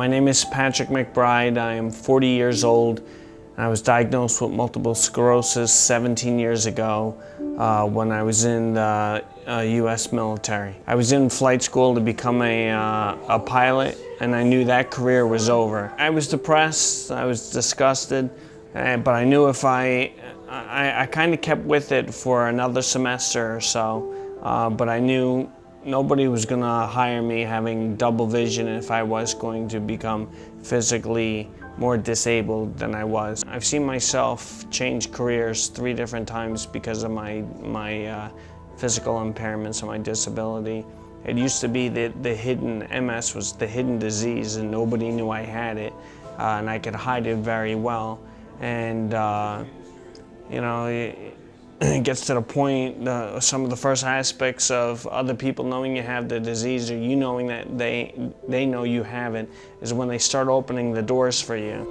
My name is Patrick McBride. I am 40 years old. I was diagnosed with multiple sclerosis 17 years ago when I was in the U.S. military. I was in flight school to become a pilot, and I knew that career was over. I was depressed, I was disgusted, but I knew if I kind of kept with it for another semester or so, but I knew nobody was going to hire me having double vision if I was going to become physically more disabled than I was. I've seen myself change careers 3 different times because of my physical impairments and my disability. It used to be that the hidden MS was the hidden disease and nobody knew I had it, and I could hide it very well. And you know, it gets to the point, some of the first aspects of other people knowing you have the disease or you knowing that they know you have it is when they start opening the doors for you.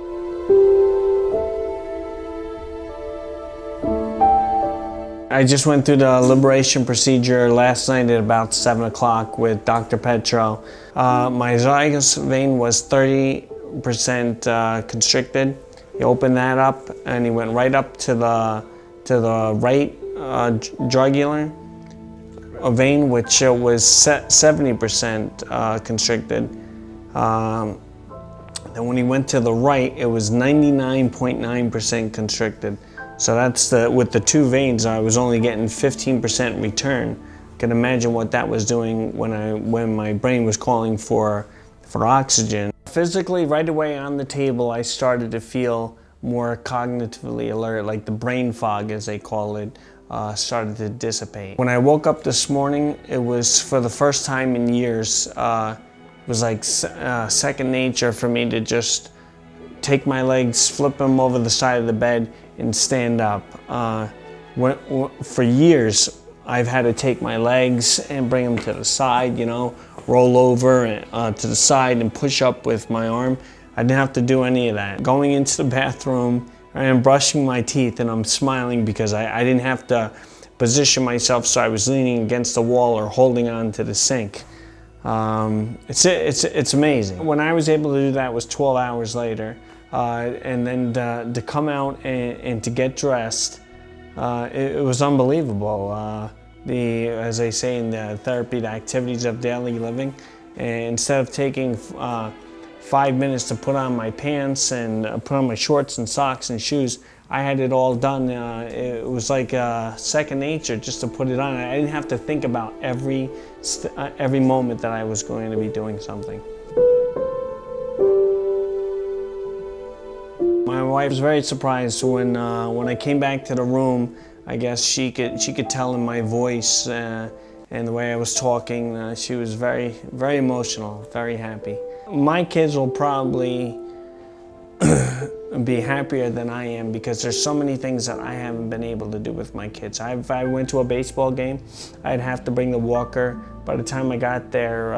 I just went through the liberation procedure last night at about 7 o'clock with Dr. Petro. My zygous vein was 30% constricted. He opened that up and he went right up to the right jugular vein, which was 70% constricted. Then when he went to the right, it was 99.9% constricted. So that's with the 2 veins, I was only getting 15% return. You can imagine what that was doing when my brain was calling for oxygen. Physically, right away on the table, I started to feel more cognitively alert, like the brain fog, as they call it, started to dissipate. When I woke up this morning, it was for the first time in years, it was like second nature for me to just take my legs, flip them over the side of the bed, and stand up. For years, I've had to take my legs and bring them to the side, you know, roll over to the side and push up with my arm. I didn't have to do any of that. Going into the bathroom, I am brushing my teeth and I'm smiling because I didn't have to position myself so I was leaning against the wall or holding on to the sink. It's amazing. When I was able to do that was 12 hours later. And then to come out and to get dressed, it was unbelievable. As they say in the therapy, the activities of daily living. And instead of taking 5 minutes to put on my pants and put on my shorts and socks and shoes, I had it all done. It was like second nature just to put it on. I didn't have to think about every moment that I was going to be doing something. My wife was very surprised when I came back to the room. I guess she could tell in my voice and the way I was talking. She was very, very emotional, very happy. My kids will probably be happier than I am because there's so many things that I haven't been able to do with my kids. If I went to a baseball game, I'd have to bring the walker. By the time I got there,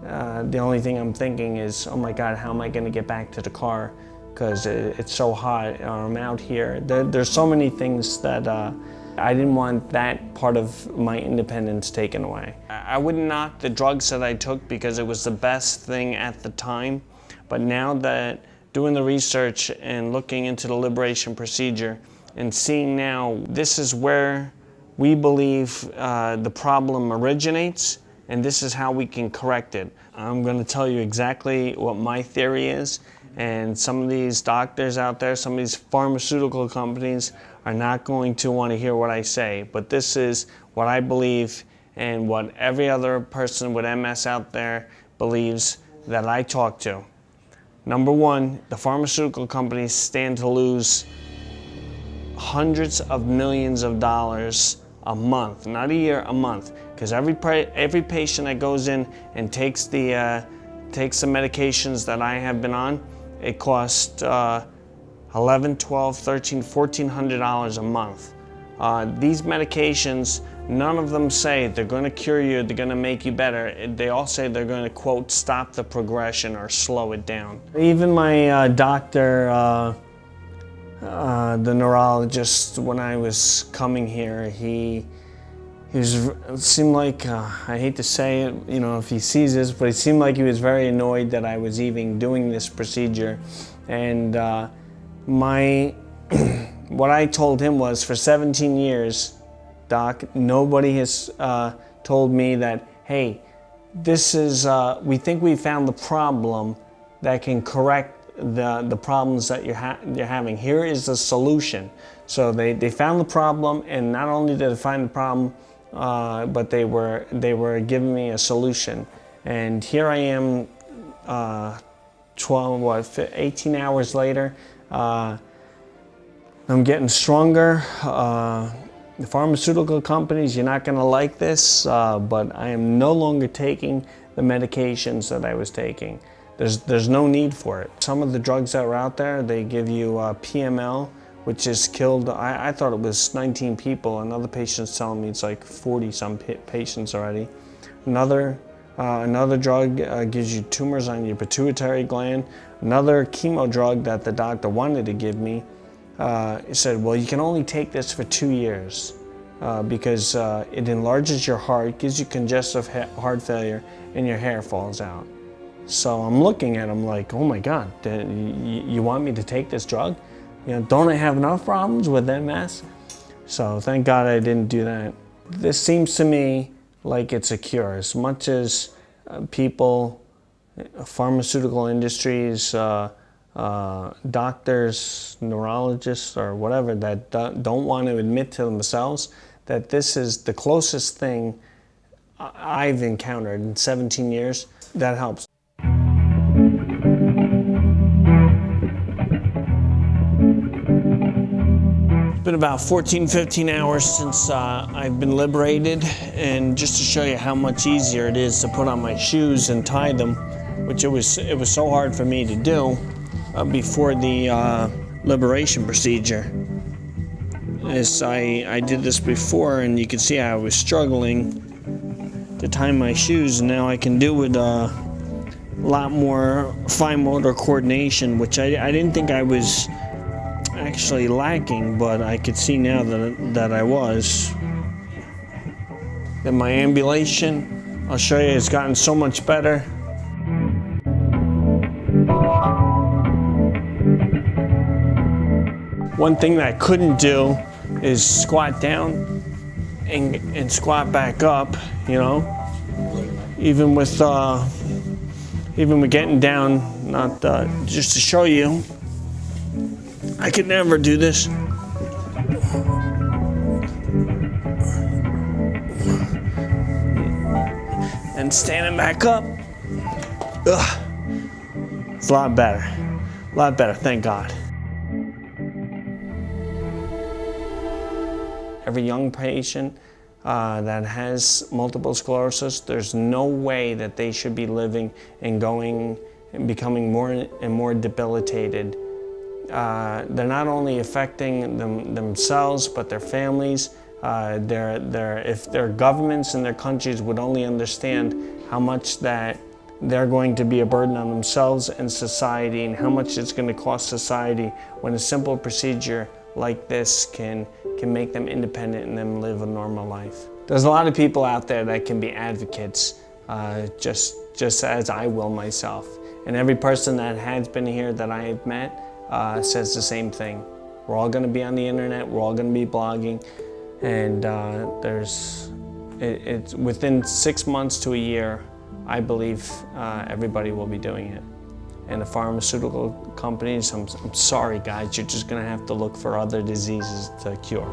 the only thing I'm thinking is, oh my God, how am I going to get back to the car? Because it's so hot, or I'm out here. There's so many things that I didn't want that part of my independence taken away. I wouldn't knock the drugs that I took because it was the best thing at the time. But now that doing the research and looking into the liberation procedure and seeing now this is where we believe the problem originates and this is how we can correct it. I'm going to tell you exactly what my theory is. And some of these doctors out there, some of these pharmaceutical companies are not going to want to hear what I say. But this is what I believe and what every other person with MS out there believes that I talk to. Number one, the pharmaceutical companies stand to lose hundreds of millions of dollars a month, not a year, a month. Because every patient that goes in and takes the medications that I have been on, it costs $1,100, $1,200, $1,300, $1,400 a month. These medications, none of them say they're going to cure you, they're going to make you better. They all say they're going to, quote, stop the progression or slow it down. Even my doctor, the neurologist, when I was coming here, he it seemed like, I hate to say it, you know, if he sees this, but it seemed like he was very annoyed that I was even doing this procedure. And what I told him was, for 17 years, Doc, nobody has told me that, hey, this is, we think we found the problem that can correct the problems that you're having. Here is the solution. So they found the problem, and not only did they find the problem, but they were giving me a solution. And here I am, 18 hours later. I'm getting stronger. The pharmaceutical companies, you're not going to like this, but I am no longer taking the medications that I was taking. There's no need for it. Some of the drugs that are out there, they give you PML, which has killed, I thought it was 19 people, and other patients telling me it's like 40-some patients already. Another drug gives you tumors on your pituitary gland. Another chemo drug that the doctor wanted to give me, he said, well, you can only take this for 2 years because it enlarges your heart, gives you congestive heart failure, and your hair falls out. So I'm looking at him like, oh my God, you want me to take this drug? You know, don't I have enough problems with MS? So thank God I didn't do that. This seems to me like it's a cure. As much as people, pharmaceutical industries, doctors, neurologists, or whatever, that don't want to admit to themselves that this is the closest thing I've encountered in 17 years, that helps. It's been about 14, 15 hours since I've been liberated, and just to show you how much easier it is to put on my shoes and tie them, which it was so hard for me to do before the liberation procedure. I did this before, and you can see I was struggling to tie my shoes, and now I can do it a lot more fine motor coordination, which I didn't think I was actually lacking, but I could see now that I was. Then my ambulation, I'll show you, it's gotten so much better. One thing that I couldn't do is squat down and squat back up, you know. Even with getting down, not just to show you, I could never do this. And standing back up, ugh, it's a lot better, thank God. Every young patient that has multiple sclerosis, there's no way that they should be living and becoming more and more debilitated. They're not only affecting themselves, but their families. If their governments and their countries would only understand how much that they're going to be a burden on themselves and society, and how much it's going to cost society when a simple procedure like this can make them independent and then live a normal life. There's a lot of people out there that can be advocates, just as I will myself. And every person that has been here that I have met says the same thing. We're all going to be on the internet, we're all going to be blogging, and it's within 6 months to a year, I believe everybody will be doing it. And the pharmaceutical companies, I'm sorry guys, you're just going to have to look for other diseases to cure.